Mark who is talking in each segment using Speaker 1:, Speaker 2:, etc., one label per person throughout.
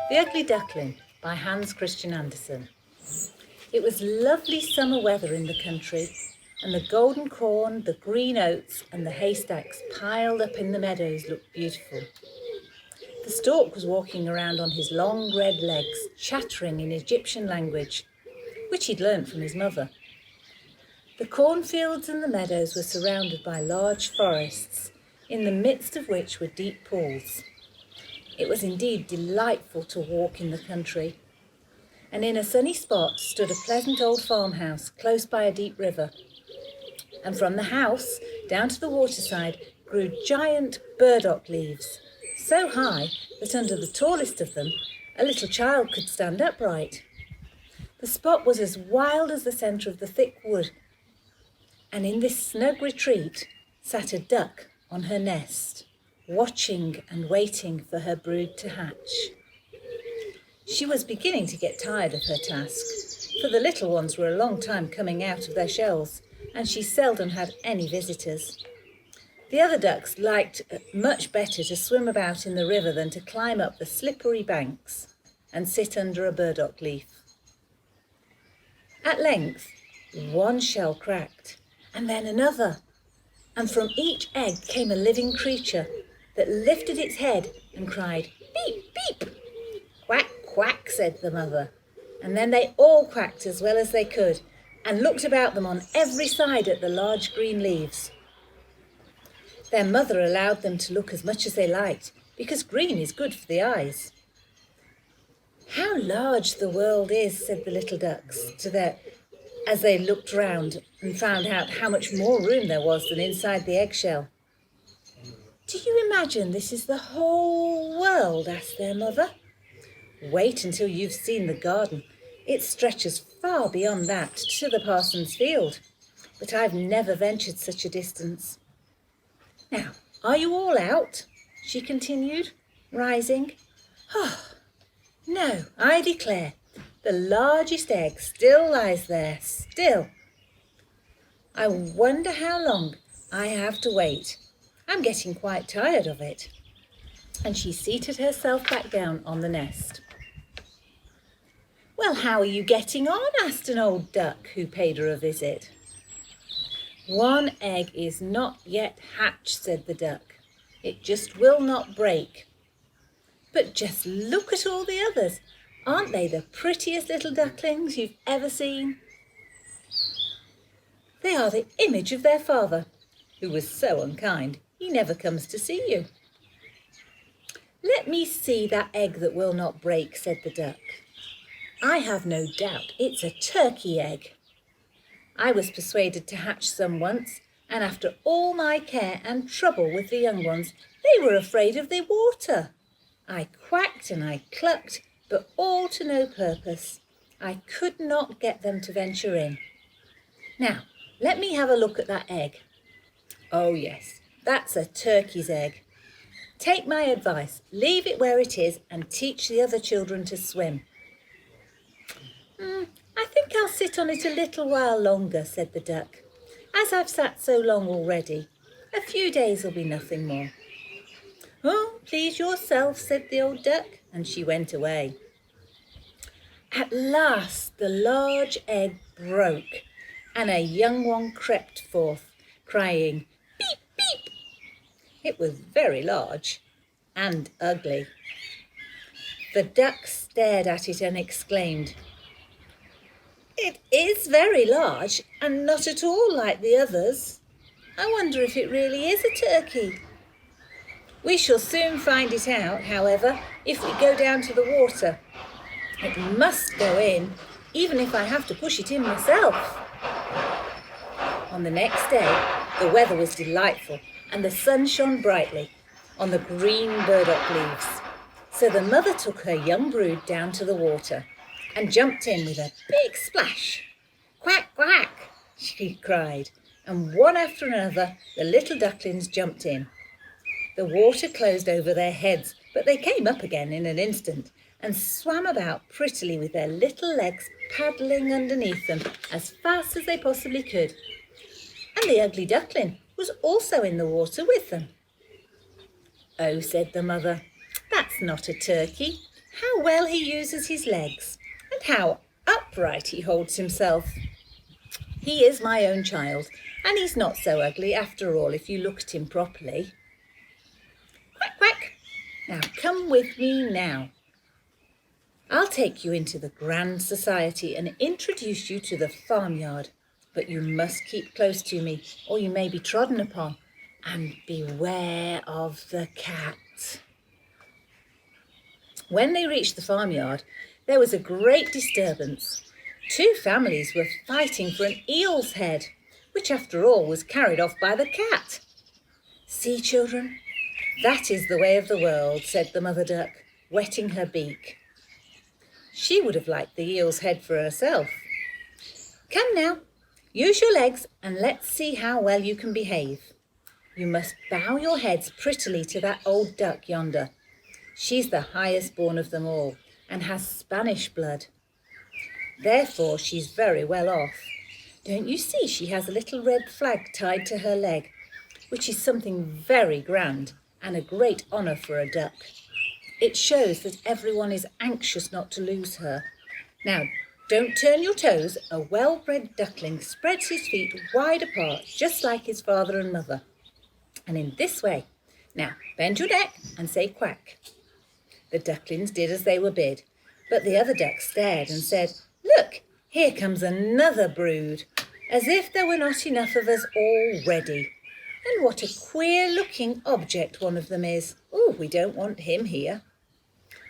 Speaker 1: The Ugly Duckling by Hans Christian Andersen. It was lovely summer weather in the country, and the golden corn, the green oats and the haystacks piled up in the meadows looked beautiful. The stork was walking around on his long red legs, chattering in Egyptian language, which he'd learnt from his mother. The cornfields and the meadows were surrounded by large forests, in the midst of which were deep pools. It was indeed delightful to walk in the country, and in a sunny spot stood a pleasant old farmhouse close by a deep river. And from the house down to the waterside grew giant burdock leaves, so high that under the tallest of them a little child could stand upright. The spot was as wild as the centre of the thick wood, and in this snug retreat sat a duck on her nest, watching and waiting for her brood to hatch. She was beginning to get tired of her task, for the little ones were a long time coming out of their shells, and she seldom had any visitors. The other ducks liked much better to swim about in the river than to climb up the slippery banks and sit under a burdock leaf. At length, one shell cracked, and then another, and from each egg came a living creature that lifted its head and cried, "Beep, beep!" "Quack, quack," said the mother, and then they all quacked as well as they could and looked about them on every side at the large green leaves. Their mother allowed them to look as much as they liked, because green is good for the eyes. "How large the world is," said the little ducks as they looked round and found out how much more room there was than inside the eggshell. "Do you imagine this is the whole world?" asked their mother. "Wait until you've seen the garden. It stretches far beyond that to the parson's field, but I've never ventured such a distance. Now, are you all out?" she continued, rising. "Oh, no, I declare, the largest egg still lies there, still. I wonder how long I have to wait. I'm getting quite tired of it." And she seated herself back down on the nest. "Well, how are you getting on?" asked an old duck who paid her a visit. "One egg is not yet hatched," said the duck. "It just will not break. But just look at all the others. Aren't they the prettiest little ducklings you've ever seen? They are the image of their father, who was so unkind he never comes to see you." "Let me see that egg that will not break," said the duck. "I have no doubt it's a turkey egg. I was persuaded to hatch some once, and after all my care and trouble with the young ones, they were afraid of the water. I quacked and I clucked, but all to no purpose. I could not get them to venture in. Now, let me have a look at that egg. Oh yes, that's a turkey's egg. Take my advice, leave it where it is and teach the other children to swim." "I think I'll sit on it a little while longer," said the duck. "As I've sat so long already, a few days will be nothing more." "Oh, please yourself," said the old duck, and she went away. At last the large egg broke, and a young one crept forth, crying, "Beep, beep." It was very large and ugly. The duck stared at it and exclaimed, "It is very large and not at all like the others. I wonder if it really is a turkey. We shall soon find it out, however, if we go down to the water. It must go in, even if I have to push it in myself." On the next day, the weather was delightful and the sun shone brightly on the green burdock leaves. So the mother took her young brood down to the water and jumped in with a big splash. "Quack, quack," she cried, and one after another the little ducklings jumped in. The water closed over their heads, but they came up again in an instant and swam about prettily with their little legs paddling underneath them as fast as they possibly could. And the ugly duckling was also in the water with them. "Oh," said the mother, "that's not a turkey. How well he uses his legs, and how upright he holds himself. He is my own child, and he's not so ugly after all if you look at him properly. Quack, quack. Now come with me now. I'll take you into the grand society and introduce you to the farmyard. But you must keep close to me, or you may be trodden upon. And beware of the cat. When they reached the farmyard, there was a great disturbance. 2 families were fighting for an eel's head, which after all was carried off by the cat. See, children, that is the way of the world, said the mother duck, wetting her beak. She would have liked the eel's head for herself. Come now, use your legs and let's see how well you can behave. You must bow your heads prettily to that old duck yonder. She's the highest born of them all and has Spanish blood. Therefore, she's very well off. Don't you see she has a little red flag tied to her leg, which is something very grand and a great honour for a duck. It shows that everyone is anxious not to lose her. Now, don't turn your toes. A well-bred duckling spreads his feet wide apart, just like his father and mother. And in this way. Now, bend your neck and say quack. The ducklings did as they were bid, but the other duck stared and said, Look, here comes another brood, as if there were not enough of us already. And what a queer-looking object one of them is. Oh, we don't want him here.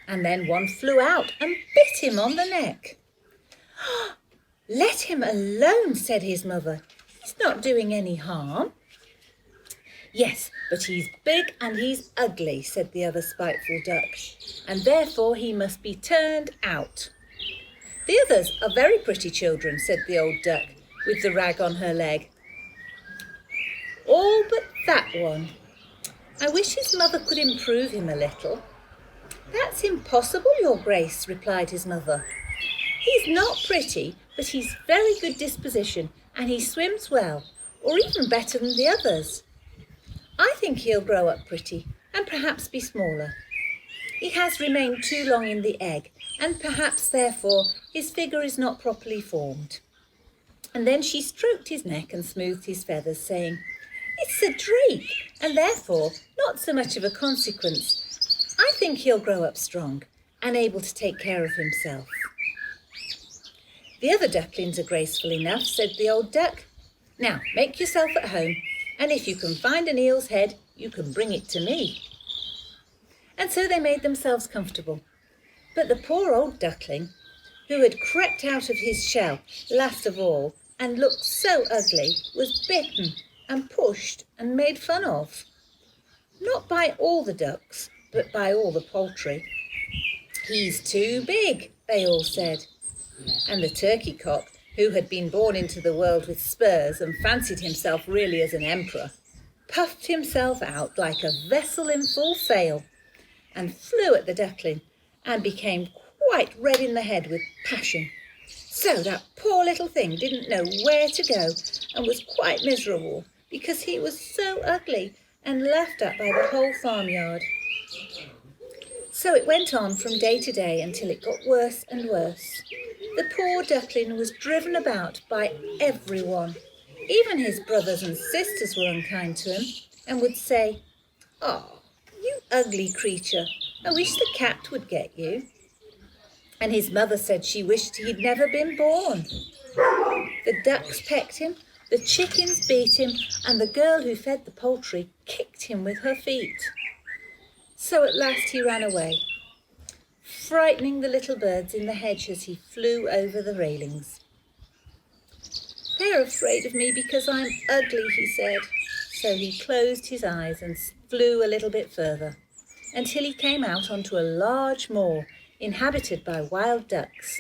Speaker 1: And then one flew out and bit him on the neck. Let him alone, said his mother. He's not doing any harm. Yes, but he's big and he's ugly, said the other spiteful duck, and therefore he must be turned out. The others are very pretty children, said the old duck, with the rag on her leg. All but that one. I wish his mother could improve him a little. That's impossible, your grace, replied his mother. He's not pretty, but he's very good disposition, and he swims well, or even better than the others. I think he'll grow up pretty, and perhaps be smaller. He has remained too long in the egg, and perhaps therefore his figure is not properly formed. And then she stroked his neck and smoothed his feathers, saying, It's a drake, and therefore not so much of a consequence. I think he'll grow up strong and able to take care of himself. The other ducklings are graceful enough, said the old duck. Now make yourself at home, and if you can find an eel's head, you can bring it to me. And so they made themselves comfortable. But the poor old duckling, who had crept out of his shell last of all and looked so ugly, was bitten and pushed and made fun of. Not by all the ducks, but by all the poultry. He's too big, they all said. And the turkey cock, who had been born into the world with spurs and fancied himself really as an emperor, puffed himself out like a vessel in full sail and flew at the duckling and became quite red in the head with passion. So that poor little thing didn't know where to go and was quite miserable because he was so ugly and laughed at by the whole farmyard. So it went on from day to day until it got worse and worse. The poor duckling was driven about by everyone. Even his brothers and sisters were unkind to him and would say, "Oh, you ugly creature, I wish the cat would get you." And his mother said she wished he'd never been born. The ducks pecked him, the chickens beat him, and the girl who fed the poultry kicked him with her feet. So at last he ran away, frightening the little birds in the hedge as he flew over the railings. "They're afraid of me because I'm ugly," he said. So he closed his eyes and flew a little bit further until he came out onto a large moor inhabited by wild ducks.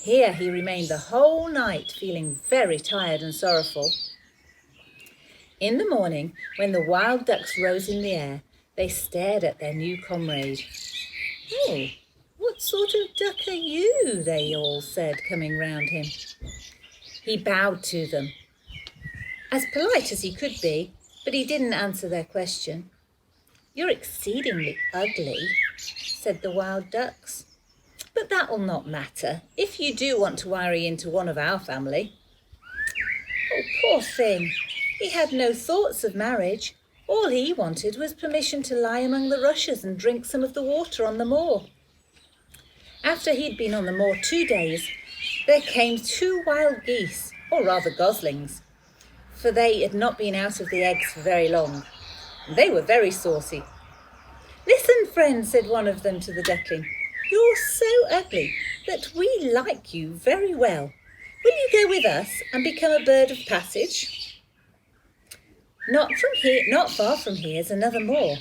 Speaker 1: Here he remained the whole night, feeling very tired and sorrowful. In the morning, when the wild ducks rose in the air, they stared at their new comrade. "Oh, what sort of duck are you?" they all said, coming round him. He bowed to them, as polite as he could be, but he didn't answer their question. "You're exceedingly ugly," said the wild ducks. "But that'll not matter if you do want to marry into one of our family." Oh, poor thing. He had no thoughts of marriage. All he wanted was permission to lie among the rushes and drink some of the water on the moor. After he'd been on the moor 2 days, there came 2 wild geese, or rather goslings, for they had not been out of the eggs for very long. They were very saucy. "Listen, friend," said one of them to the duckling, "you're so ugly that we like you very well. Will you go with us and become a bird of passage?" Not far from here is another moor,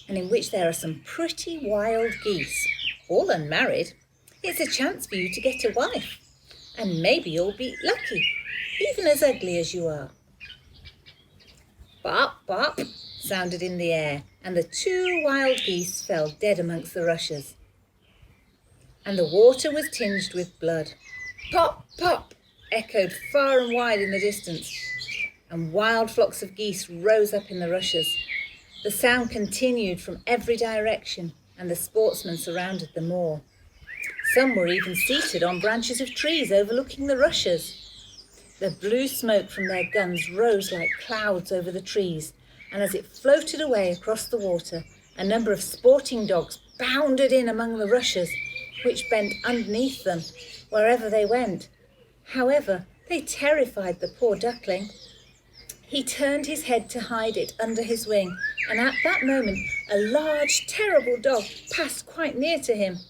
Speaker 1: and in which there are some pretty wild geese, all unmarried. It's a chance for you to get a wife, and maybe you'll be lucky, even as ugly as you are. "Bop, bop," sounded in the air, and the 2 wild geese fell dead amongst the rushes. And the water was tinged with blood. "Pop, pop," echoed far and wide in the distance, and wild flocks of geese rose up in the rushes. The sound continued from every direction, and the sportsmen surrounded the moor. Some were even seated on branches of trees overlooking the rushes. The blue smoke from their guns rose like clouds over the trees, and as it floated away across the water, a number of sporting dogs bounded in among the rushes, which bent underneath them wherever they went. However, they terrified the poor duckling. He turned his head to hide it under his wing, and at that moment a large, terrible dog passed quite near to him.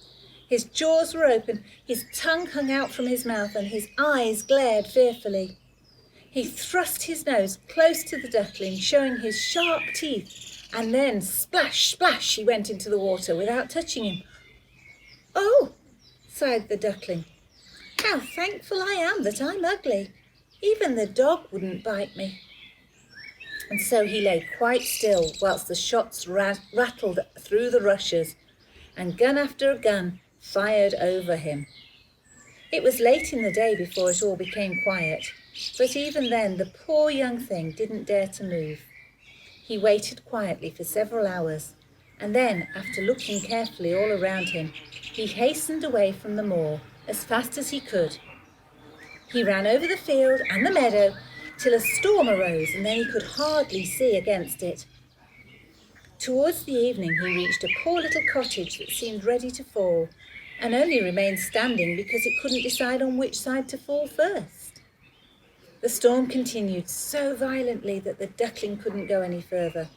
Speaker 1: His jaws were open, his tongue hung out from his mouth, and his eyes glared fearfully. He thrust his nose close to the duckling, showing his sharp teeth, and then splash, splash, he went into the water without touching him. "Oh," sighed the duckling, "how thankful I am that I'm ugly. Even the dog wouldn't bite me." And so he lay quite still whilst the shots rattled through the rushes, and gun after gun fired over him. It was late in the day before it all became quiet, but even then the poor young thing didn't dare to move. He waited quietly for several hours, and then, after looking carefully all around him, he hastened away from the moor as fast as he could. He ran over the field and the meadow till a storm arose, and then he could hardly see against it. Towards the evening he reached a poor little cottage that seemed ready to fall, and only remained standing because it couldn't decide on which side to fall first. The storm continued so violently that the duckling couldn't go any further.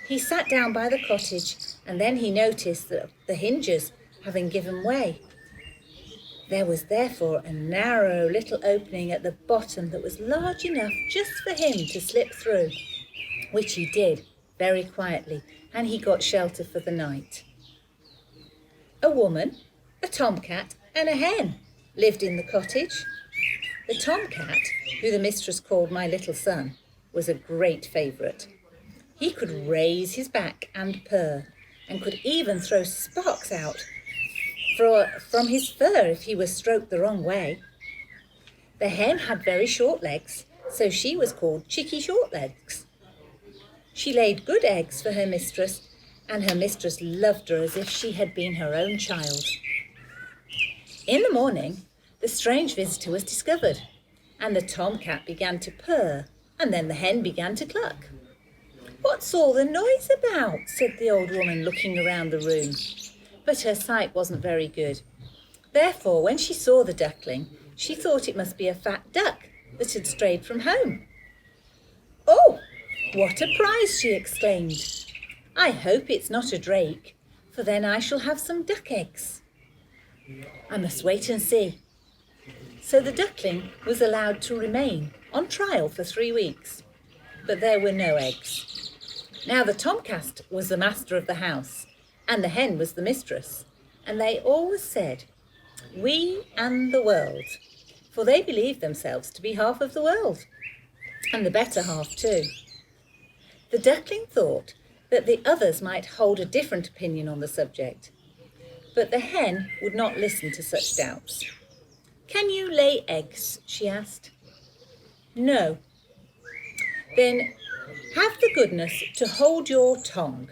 Speaker 1: He sat down by the cottage, and then he noticed that the hinges having given way. There was therefore a narrow little opening at the bottom that was large enough just for him to slip through, which he did very quietly, and he got shelter for the night. A woman, a tomcat, and a hen lived in the cottage. The tomcat, who the mistress called my little son, was a great favourite. He could raise his back and purr, and could even throw sparks out from his fur if he was stroked the wrong way. The hen had very short legs, so she was called Chickie Shortlegs. She laid good eggs for her mistress, and her mistress loved her as if she had been her own child. In the morning, the strange visitor was discovered, and the tomcat began to purr, and then the hen began to cluck. "What's all the noise about?" said the old woman, looking around the room. But her sight wasn't very good. Therefore, when she saw the duckling, she thought it must be a fat duck that had strayed from home. "Oh, what a prize!" she exclaimed. "I hope it's not a drake, for then I shall have some duck eggs. I must wait and see." So the duckling was allowed to remain on trial for 3 weeks, but there were no eggs. Now the tomcat was the master of the house, and the hen was the mistress, and they always said, "We and the world," for they believed themselves to be half of the world, and the better half too. The duckling thought that the others might hold a different opinion on the subject, but the hen would not listen to such doubts. "Can you lay eggs?" she asked. "No." "Then have the goodness to hold your tongue.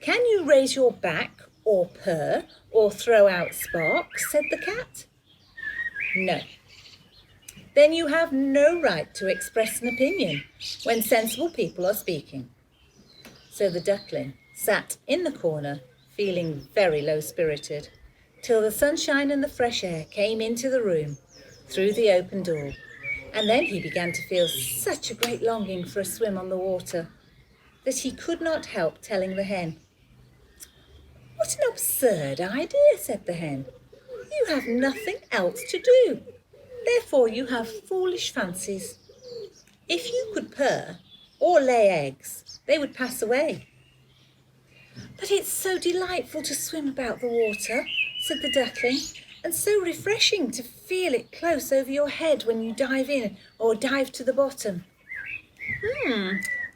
Speaker 1: Can you raise your back or purr or throw out sparks, said the cat. No. Then you have no right to express an opinion when sensible people are speaking. So the duckling sat in the corner, feeling very low-spirited, till the sunshine and the fresh air came into the room through the open door, and then he began to feel such a great longing for a swim on the water that he could not help telling the hen. What an absurd idea, said the hen. You have nothing else to do. Therefore you have foolish fancies. If you could purr or lay eggs, they would pass away. But it's so delightful to swim about the water, said the duckling, and so refreshing to feel it close over your head when you dive in or dive to the bottom.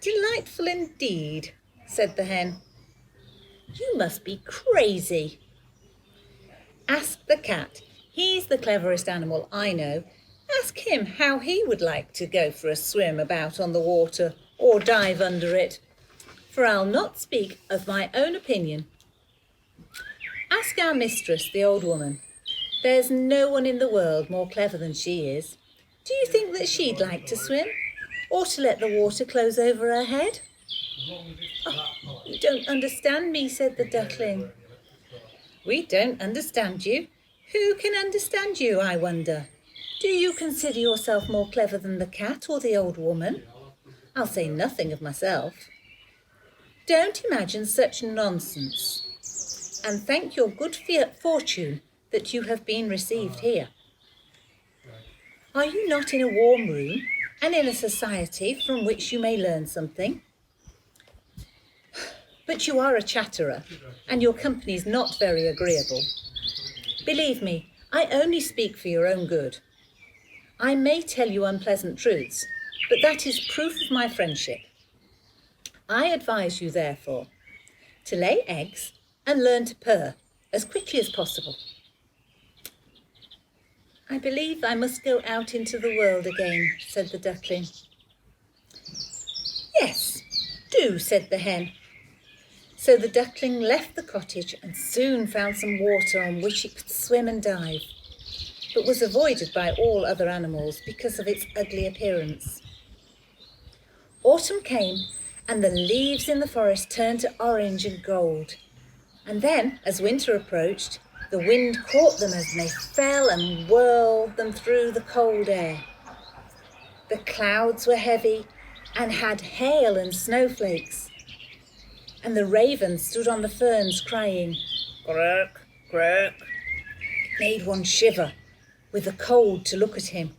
Speaker 1: Delightful indeed, said the hen. You must be crazy. Ask the cat. He's the cleverest animal I know. Ask him how he would like to go for a swim about on the water or dive under it, for I'll not speak of my own opinion. Ask our mistress, the old woman. There's no one in the world more clever than she is. Do you think that she'd like to swim, or to let the water close over her head? Oh, you don't understand me, said the duckling. We don't understand you. Who can understand you, I wonder? Do you consider yourself more clever than the cat or the old woman? I'll say nothing of myself. Don't imagine such nonsense, and thank your good fortune that you have been received here. Are you not in a warm room and in a society from which you may learn something? But you are a chatterer, and your company is not very agreeable. Believe me, I only speak for your own good. I may tell you unpleasant truths, but that is proof of my friendship. I advise you, therefore, to lay eggs and learn to purr as quickly as possible. I believe I must go out into the world again, said the duckling. Yes, do, said the hen. So the duckling left the cottage and soon found some water on which it could swim and dive, but was avoided by all other animals because of its ugly appearance. Autumn came, and the leaves in the forest turned to orange and gold. And then, as winter approached, the wind caught them as they fell and whirled them through the cold air. The clouds were heavy and had hail and snowflakes, and the raven stood on the ferns crying, "Croak, croak." It made one shiver with the cold to look at him.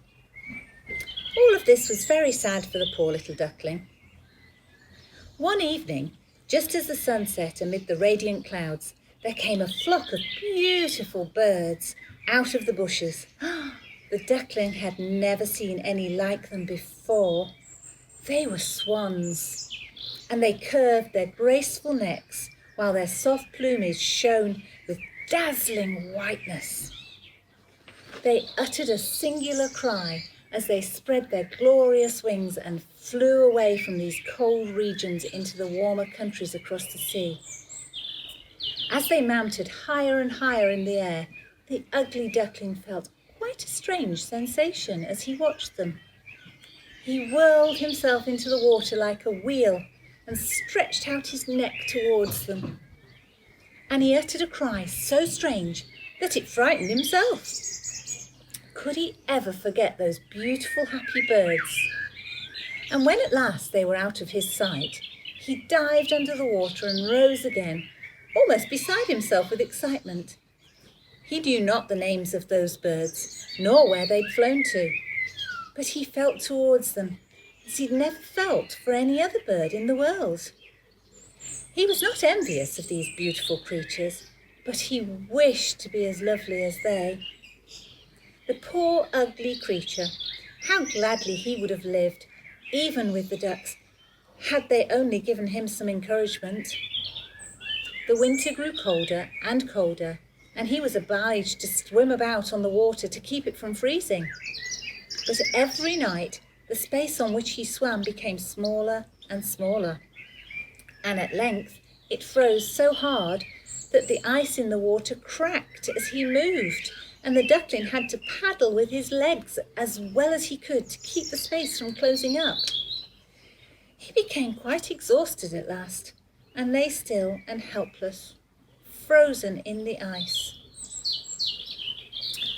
Speaker 1: All of this was very sad for the poor little duckling. One evening, just as the sun set amid the radiant clouds, there came a flock of beautiful birds out of the bushes. The duckling had never seen any like them before. They were swans, and they curved their graceful necks while their soft plumage shone with dazzling whiteness. They uttered a singular cry as they spread their glorious wings and flew away from these cold regions into the warmer countries across the sea. As they mounted higher and higher in the air, the ugly duckling felt quite a strange sensation as he watched them. He whirled himself into the water like a wheel and stretched out his neck towards them. And he uttered a cry so strange that it frightened himself. Could he ever forget those beautiful, happy birds? And when at last they were out of his sight, he dived under the water and rose again, almost beside himself with excitement. He knew not the names of those birds, nor where they'd flown to, but he felt towards them as he'd never felt for any other bird in the world. He was not envious of these beautiful creatures, but he wished to be as lovely as they. The poor ugly creature, how gladly he would have lived, even with the ducks, had they only given him some encouragement. The winter grew colder and colder, and he was obliged to swim about on the water to keep it from freezing. But every night, the space on which he swam became smaller and smaller, and at length it froze so hard that the ice in the water cracked as he moved, and the duckling had to paddle with his legs as well as he could to keep the space from closing up. He became quite exhausted at last and lay still and helpless, frozen in the ice.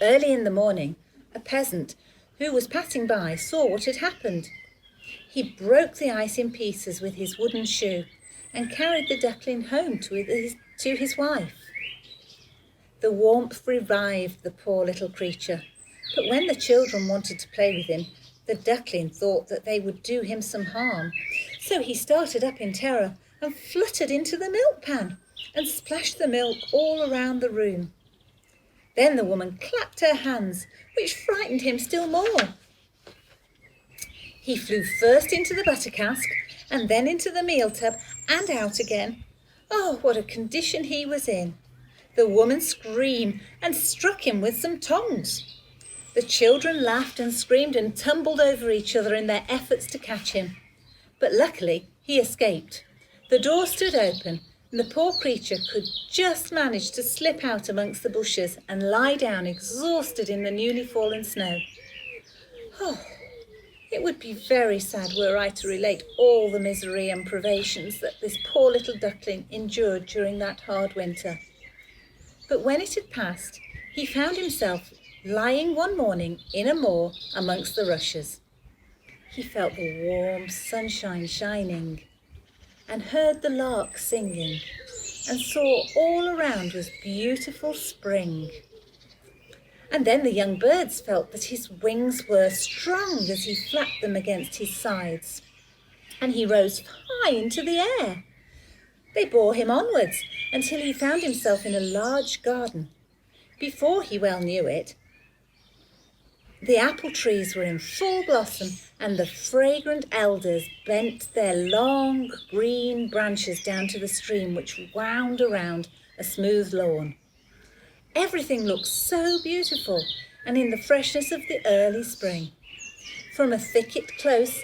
Speaker 1: Early in the morning, a peasant who was passing by saw what had happened. He broke the ice in pieces with his wooden shoe and carried the duckling home to his wife. The warmth revived the poor little creature, but when the children wanted to play with him, the duckling thought that they would do him some harm. So he started up in terror and fluttered into the milk pan and splashed the milk all around the room. Then the woman clapped her hands, which frightened him still more. He flew first into the butter cask and then into the meal tub and out again. Oh, what a condition he was in! The woman screamed and struck him with some tongs. The children laughed and screamed and tumbled over each other in their efforts to catch him. But luckily, he escaped. The door stood open, and the poor creature could just manage to slip out amongst the bushes and lie down exhausted in the newly fallen snow. Oh, it would be very sad were I to relate all the misery and privations that this poor little duckling endured during that hard winter. But when it had passed, he found himself lying one morning in a moor amongst the rushes. He felt the warm sunshine shining and heard the lark singing and saw all around was beautiful spring. And then the young birds felt that his wings were strong as he flapped them against his sides, and he rose high into the air. They bore him onwards until he found himself in a large garden. Before he well knew it, the apple trees were in full blossom, and the fragrant elders bent their long green branches down to the stream which wound around a smooth lawn. Everything looked so beautiful and in the freshness of the early spring. From a thicket close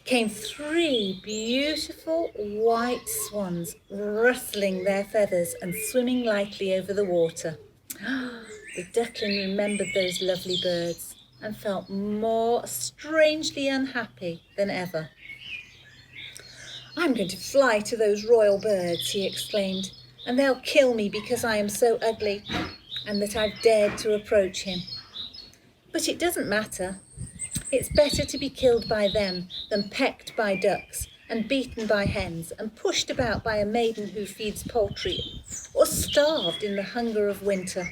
Speaker 1: came 3 beautiful white swans, rustling their feathers and swimming lightly over the water. The duckling remembered those lovely birds and felt more strangely unhappy than ever. "I'm going to fly to those royal birds," he exclaimed, "and they'll kill me because I am so ugly and that I've dared to approach him. But it doesn't matter. It's better to be killed by them than pecked by ducks and beaten by hens and pushed about by a maiden who feeds poultry or starved in the hunger of winter."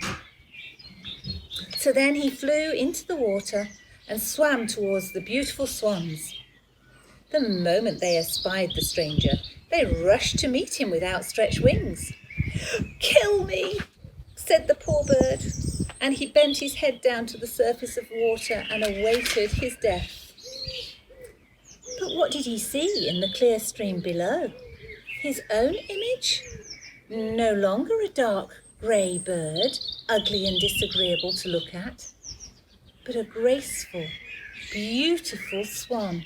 Speaker 1: So then he flew into the water and swam towards the beautiful swans. The moment they espied the stranger, they rushed to meet him with outstretched wings. "Kill me," said the poor bird, and he bent his head down to the surface of water and awaited his death. But what did he see in the clear stream below? His own image? No longer a dark grey bird, ugly and disagreeable to look at, but a graceful, beautiful swan.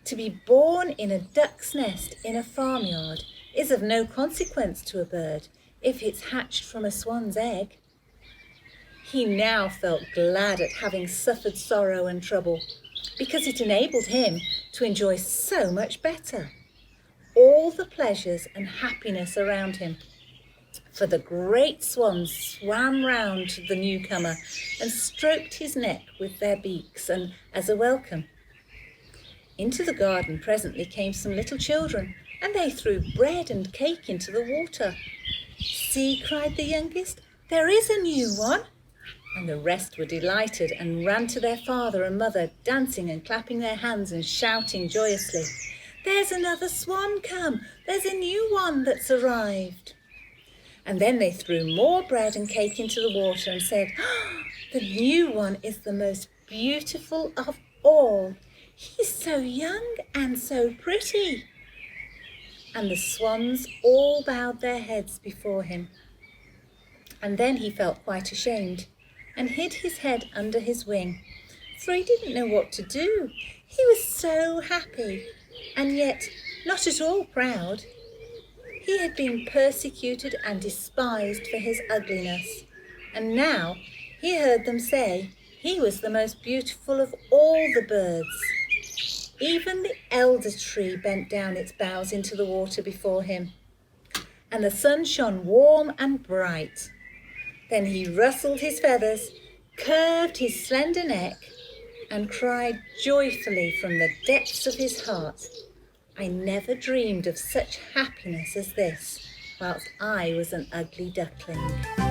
Speaker 1: To be born in a duck's nest in a farmyard is of no consequence to a bird if it's hatched from a swan's egg. He now felt glad at having suffered sorrow and trouble, because it enabled him to enjoy so much better all the pleasures and happiness around him. For the great swans swam round the newcomer and stroked his neck with their beaks and as a welcome. Into the garden presently came some little children, and they threw bread and cake into the water. "See," cried the youngest, "there is a new one." And the rest were delighted and ran to their father and mother, dancing and clapping their hands and shouting joyously, "There's another swan come! There's a new one that's arrived!" And then they threw more bread and cake into the water and said, "The new one is the most beautiful of all. He's so young and so pretty." And the swans all bowed their heads before him. And then he felt quite ashamed and hid his head under his wing, for he didn't know what to do. He was so happy and yet not at all proud. He had been persecuted and despised for his ugliness, and now he heard them say he was the most beautiful of all the birds. Even the elder tree bent down its boughs into the water before him, and the sun shone warm and bright. Then he rustled his feathers, curved his slender neck, and cried joyfully from the depths of his heart, "I never dreamed of such happiness as this whilst I was an ugly duckling."